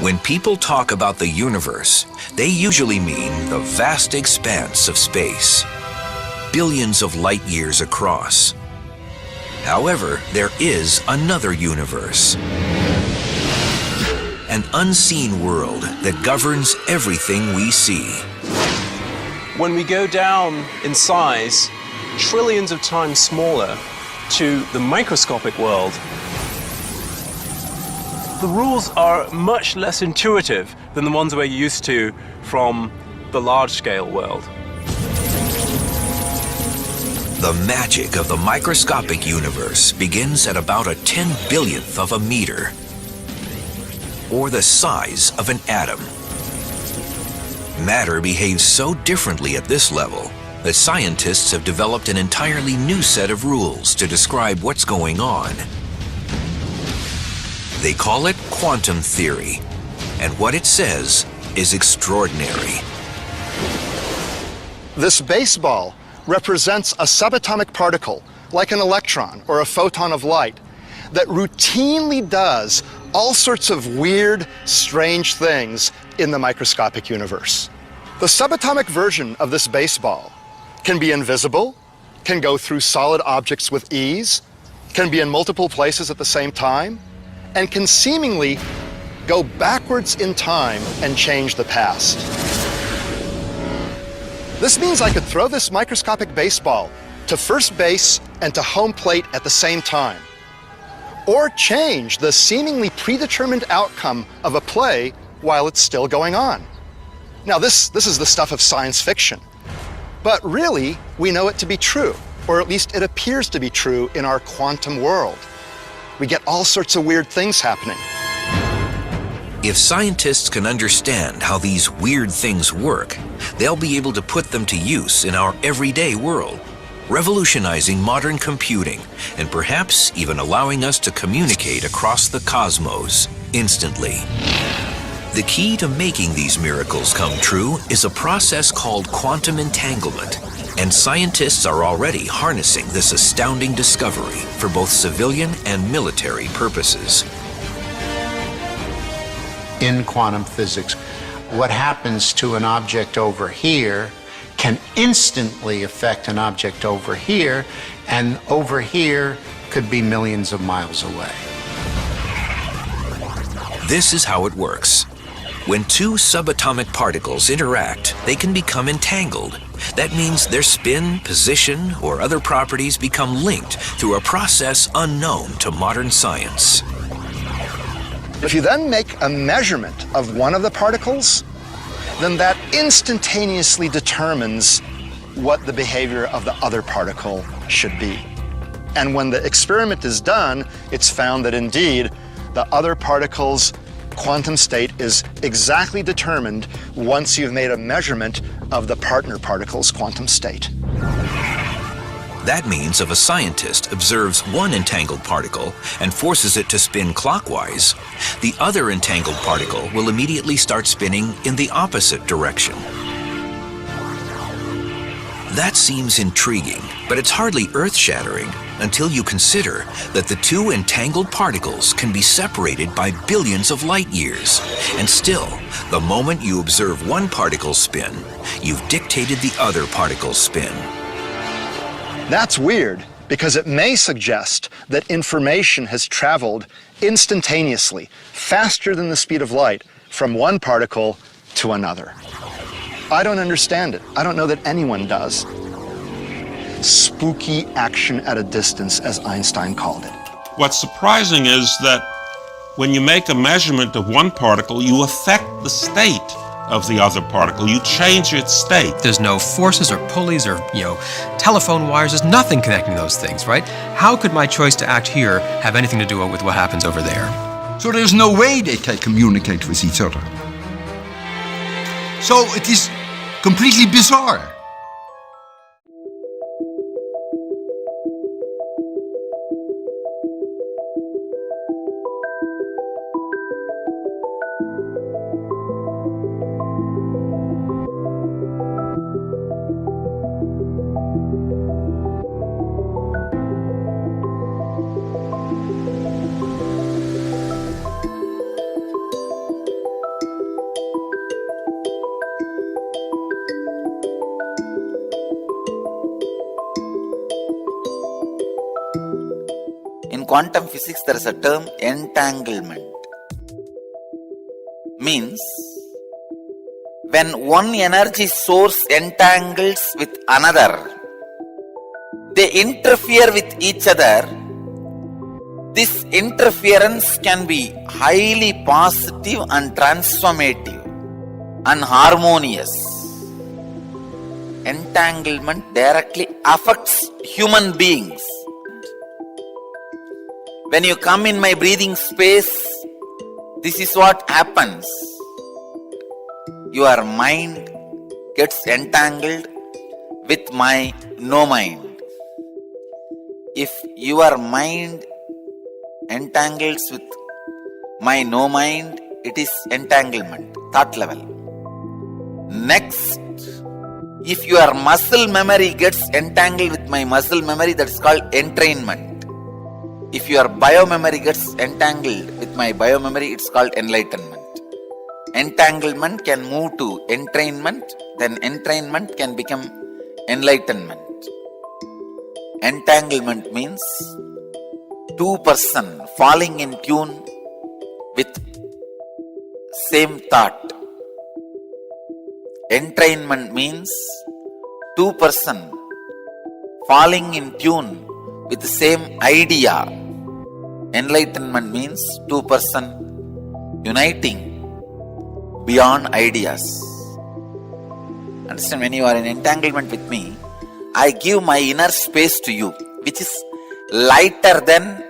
When people talk about the universe, they usually mean the vast expanse of space, billions of light years across. However, there is another universe, an unseen world that governs everything we see. When we go down in size, trillions of times smaller, to the microscopic world, the rules are much less intuitive than the ones we're used to from the large-scale world. The magic of the microscopic universe begins at about a 10/1000th of a meter, or the size of an atom. Matter behaves so differently at this level that scientists have developed an entirely new set of rules to describe what's going on. They call it quantum theory, and what it says is extraordinary. This baseball represents a subatomic particle, like an electron or a photon of light, that routinely does all sorts of weird, strange things in the microscopic universe. The subatomic version of this baseball can be invisible, can go through solid objects with ease, can be in multiple places at the same time, and can seemingly go backwards in time and change the past. This means I could throw this microscopic baseball to first base and to home plate at the same time, or change the seemingly predetermined outcome of a play while it's still going on. Now, this is the stuff of science fiction, but really, we know it to be true, or at least it appears to be true in our quantum world. We get all sorts of weird things happening. If scientists can understand how these weird things work, they'll be able to put them to use in our everyday world, revolutionizing modern computing and perhaps even allowing us to communicate across the cosmos instantly. The key to making these miracles come true is a process called quantum entanglement, and scientists are already harnessing this astounding discovery for both civilian and military purposes. In quantum physics, what happens to an object over here can instantly affect an object over here, and over here could be millions of miles away. This is how it works. When two subatomic particles interact, they can become entangled. That means their spin, position, or other properties become linked through a process unknown to modern science. If you then make a measurement of one of the particles, then that instantaneously determines what the behavior of the other particle should be. And when the experiment is done, it's found that indeed the other particle's quantum state is exactly determined once you've made a measurement of the partner particle's quantum state. That means if a scientist observes one entangled particle and forces it to spin clockwise, the other entangled particle will immediately start spinning in the opposite direction. That seems intriguing, but it's hardly earth-shattering until you consider that the two entangled particles can be separated by billions of light years. And still, the moment you observe one particle's spin, you've dictated the other particle's spin. That's weird because it may suggest that information has traveled instantaneously, faster than the speed of light, from one particle to another. I don't understand it. I don't know that anyone does. Spooky action at a distance, as Einstein called it. What's surprising is that when you make a measurement of one particle, you affect the state of the other particle. You change its state. There's no forces or pulleys or, telephone wires. There's nothing connecting those things, right? How could my choice to act here have anything to do with what happens over there? So there's no way they can communicate with each other. So it is completely bizarre. quantum physics there is a term entanglement. Means when one energy source entangles with another, they interfere with each other. This interference can be highly positive and transformative and harmonious. Entanglement directly affects human beings. When you come in my breathing space, this is what happens. Your mind gets entangled with my no mind. If your mind entangles with my no mind, it is entanglement, thought level. Next, if your muscle memory gets entangled with my muscle memory, that is called entrainment. If your biomemory gets entangled with my biomemory, it's called enlightenment. Entanglement can move to entrainment, then entrainment can become enlightenment. Entanglement means two persons falling in tune with same thought. Entrainment means two persons falling in tune with the same idea. Enlightenment means two persons uniting beyond ideas. Understand, when you are in entanglement with me, I give my inner space to you, which is lighter than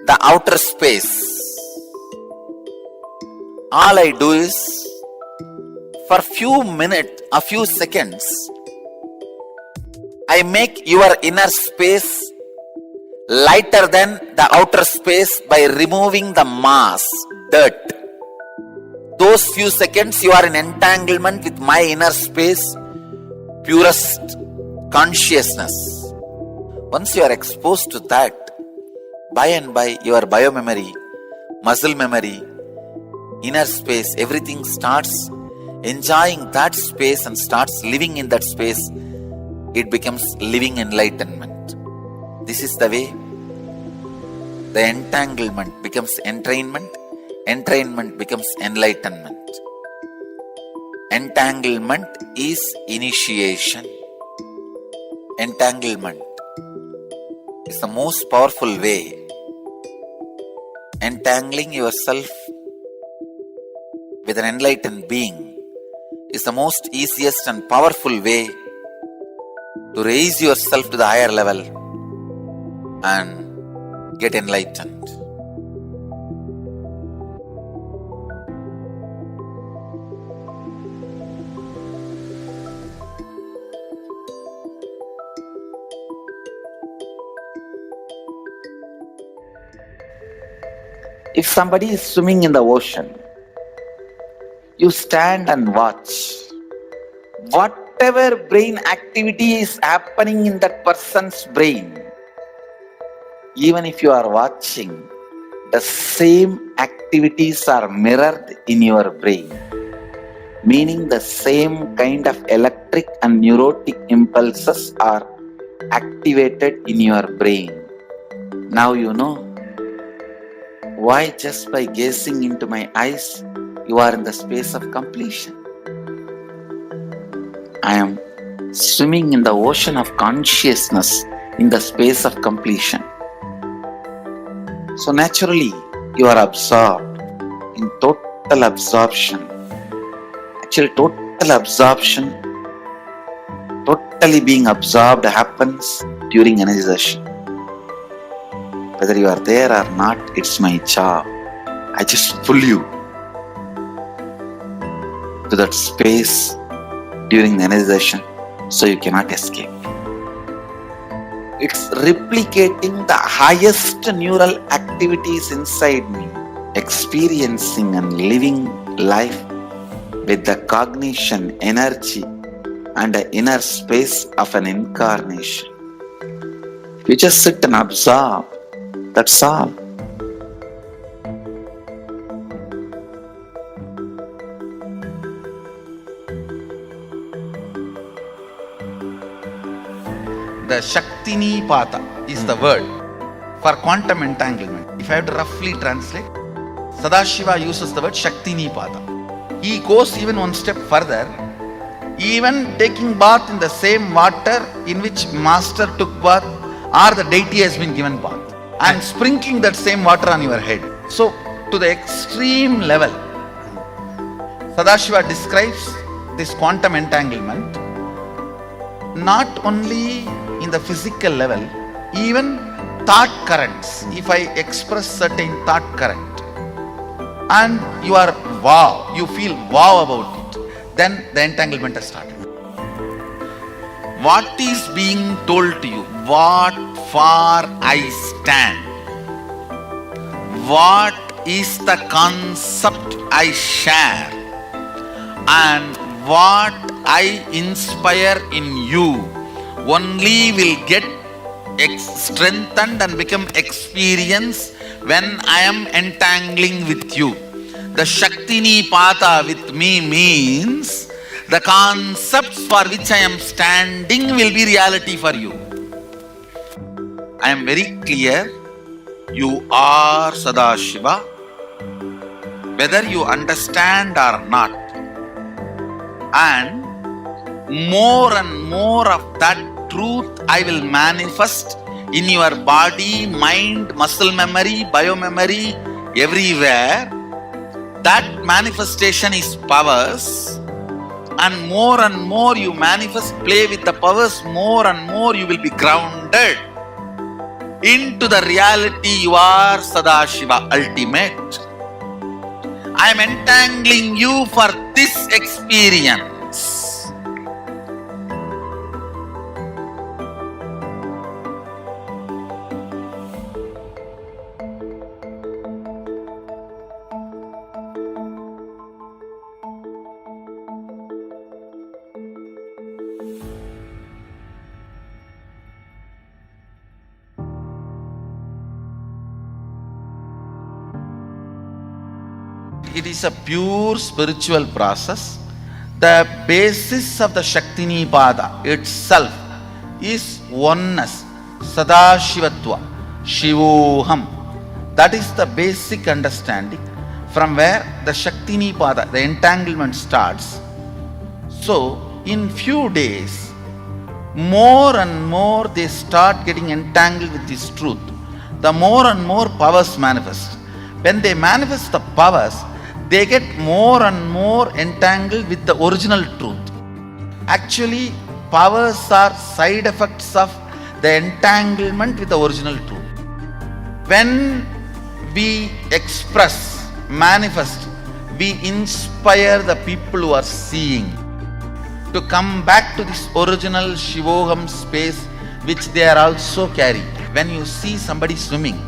the outer space. All I do is, for few minutes, a few seconds, I make your inner space lighter than the outer space by removing the mass, dirt. Those few seconds you are in entanglement with my inner space, purest consciousness. Once you are exposed to that, by and by your biomemory, muscle memory, inner space, everything starts enjoying that space and starts living in that space. It becomes living enlightenment. This is the way the entanglement becomes entrainment, entrainment becomes enlightenment. Entanglement is initiation. Entanglement is the most powerful way. Entangling yourself with an enlightened being is the most easiest and powerful way to raise yourself to the higher level and get enlightened. If somebody is swimming in the ocean, you stand and watch. Whatever brain activity is happening in that person's brain, even if you are watching, the same activities are mirrored in your brain. Meaning the same kind of electric and neurotic impulses are activated in your brain. Now you know why just by gazing into my eyes, you are in the space of completion. I am swimming in the ocean of consciousness in the space of completion. So naturally, you are absorbed in total absorption. Actually, total absorption, totally being absorbed happens during energization. Whether you are there or not, it's my job. I just pull you to that space during the energization, so you cannot escape. It's replicating the highest neural activities inside me, experiencing and living life with the cognition, energy, and the inner space of an incarnation. You just sit and absorb. That's all. The Shaktinipata is the word. for quantum entanglement, if I have to roughly translate, Sadashiva uses the word Shaktinipada. He goes even one step further, even taking bath in the same water in which master took bath or the deity has been given bath, and sprinkling that same water on your head. So, to the extreme level, Sadashiva describes this quantum entanglement not only in the physical level, even thought currents. If I express certain thought current and you are wow, you feel wow about it, then the entanglement has started. What is being told to you? What for I stand? What is the concept I share? And what I inspire in you only will get strengthened and become experience when I am entangling with you. The Shaktinipada with me means the concepts for which I am standing will be reality for you. I am very clear, you are Sadashiva, whether you understand or not. And more of that truth I will manifest in your body, mind, muscle memory, biomemory, everywhere. That manifestation is powers, and more you manifest, play with the powers, more and more you will be grounded into the reality you are Sadashiva, ultimate. I am entangling you for this experience. It is a pure spiritual process. The basis of the Shaktinipada itself is oneness, Sadashivatva, Shivoham. That is the basic understanding from where the Shaktinipada, the entanglement starts. So, in few days, more and more they start getting entangled with this truth. The more and more powers manifest. When they manifest the powers, they get more and more entangled with the original truth. Actually, powers are side effects of the entanglement with the original truth. When we express, manifest, we inspire the people who are seeing to come back to this original Shivoham space which they are also carrying. When you see somebody swimming,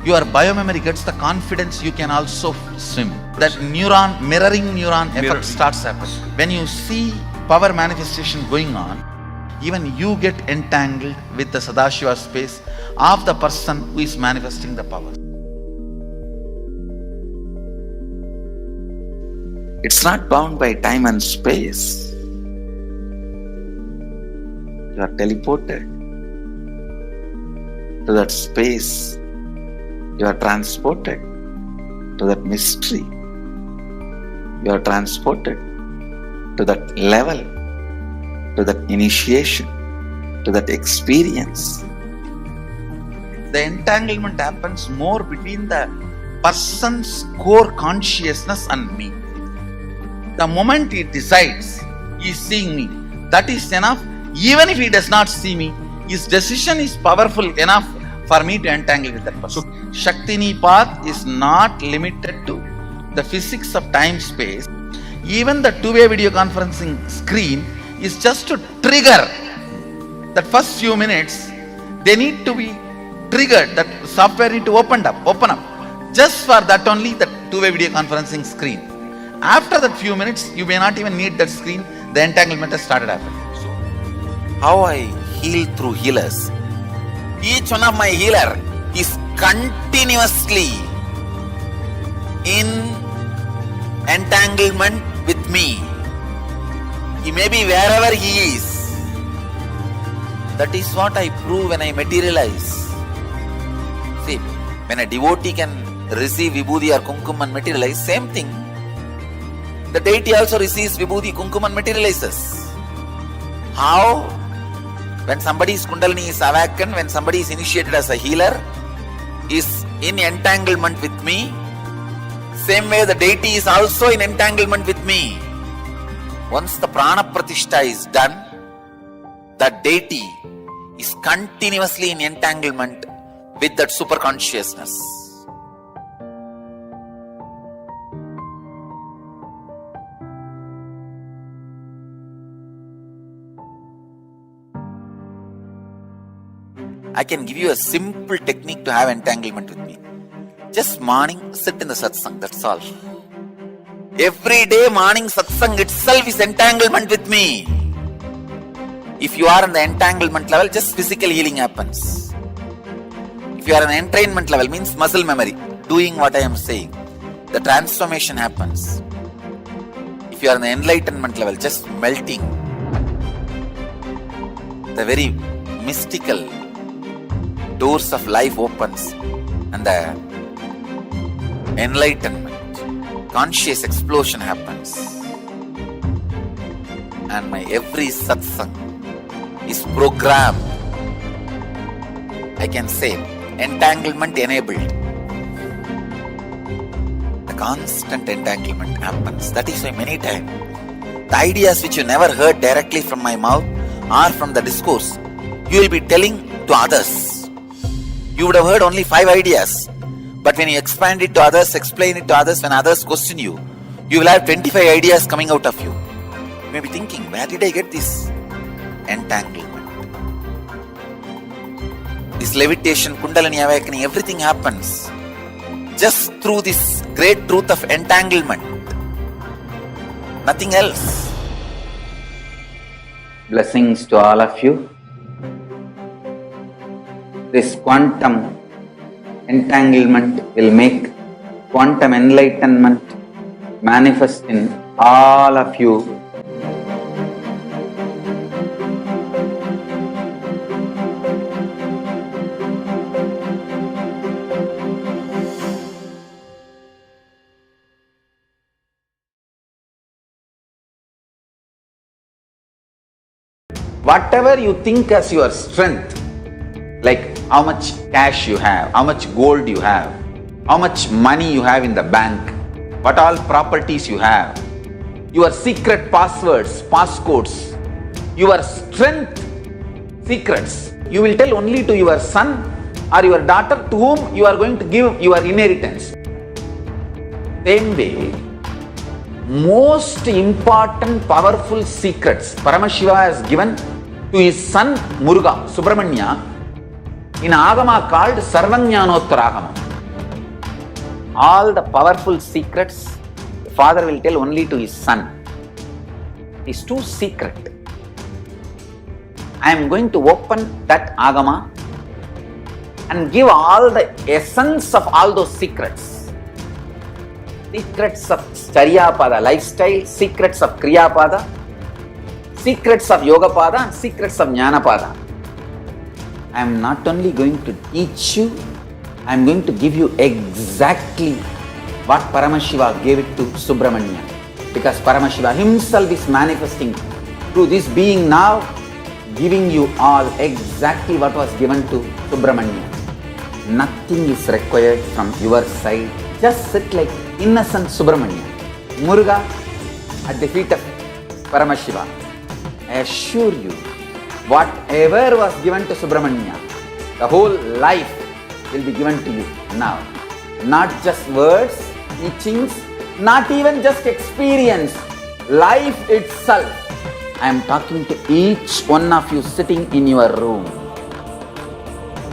your biomemory gets the confidence you can also swim. That neuron, mirroring neuron effect starts happening. When you see power manifestation going on, even you get entangled with the Sadashiva space of the person who is manifesting the power. It's not bound by time and space. You are teleported to that space. You are transported to that mystery. You are transported to that level, to that initiation, to that experience. The entanglement happens more between the person's core consciousness and me. The moment he decides he is seeing me, that is enough. Even if he does not see me, his decision is powerful enough for me to entangle with that person. Shaktinipada is not limited to the physics of time-space. Even the two-way video conferencing screen is just to trigger that first few minutes. They need to be triggered. That software need to open up. Just for that only, that two-way video conferencing screen. After that few minutes, you may not even need that screen. The entanglement has started happening. How I heal through healers. Each one of my healer is continuously in entanglement with me. He may be wherever he is. That is what I prove when I materialize. See, when a devotee can receive vibhuti or kumkum and materialize, same thing. The deity also receives vibhuti, kumkum and materializes. How? When somebody's kundalini is awakened, when somebody is initiated as a healer, is in entanglement with me, same way the deity is also in entanglement with me. Once the prana pratishtha is done, the deity is continuously in entanglement with that super consciousness. I can give you a simple technique to have entanglement with me. Just morning, sit in the satsang, that's all. Every day morning satsang itself is entanglement with me. If you are in the entanglement level, just physical healing happens. If you are in the entrainment level, means muscle memory, doing what I am saying, the transformation happens. If you are in the enlightenment level, just melting. The very mystical doors of life opens and the enlightenment, conscious explosion happens. And my every satsang is programmed, I can say, entanglement enabled. The constant entanglement happens. That is why many times the ideas which you never heard directly from my mouth or from the discourse, you will be telling to others. You would have heard only 5 ideas, but when you expand it to others, explain it to others, when others question you, you will have 25 ideas coming out of you. You may be thinking, where did I get this? Entanglement. This levitation, kundalini awakening, everything happens just through this great truth of entanglement. Nothing else. Blessings to all of you. This quantum entanglement will make quantum enlightenment manifest in all of you. Whatever you think as your strength, like how much cash you have, how much gold you have, how much money you have in the bank, what all properties you have, your secret passwords, passcodes, your strength secrets, you will tell only to your son or your daughter to whom you are going to give your inheritance. Same way, most important powerful secrets Paramashiva has given to his son Muruga, Subramanya, in Agama called Sarvajnanottaragama. All the powerful secrets, the father will tell only to his son. It's too secret. I am going to open that Agama and give all the essence of all those secrets. Secrets of Charyapada lifestyle, secrets of Kriyapada, secrets of Yogapada, and secrets of Jnanapada. I am not only going to teach you, I am going to give you exactly what Paramashiva gave it to Subramanya. Because Paramashiva himself is manifesting through this being now, giving you all exactly what was given to Subramanya. Nothing is required from your side. Just sit like innocent Subramanya, Muruga at the feet of Paramashiva. I assure you, whatever was given to Subramanya, the whole life will be given to you now. Not just words, teachings, not even just experience, life itself. I am talking to each one of you sitting in your room.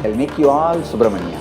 I will make you all Subramanya.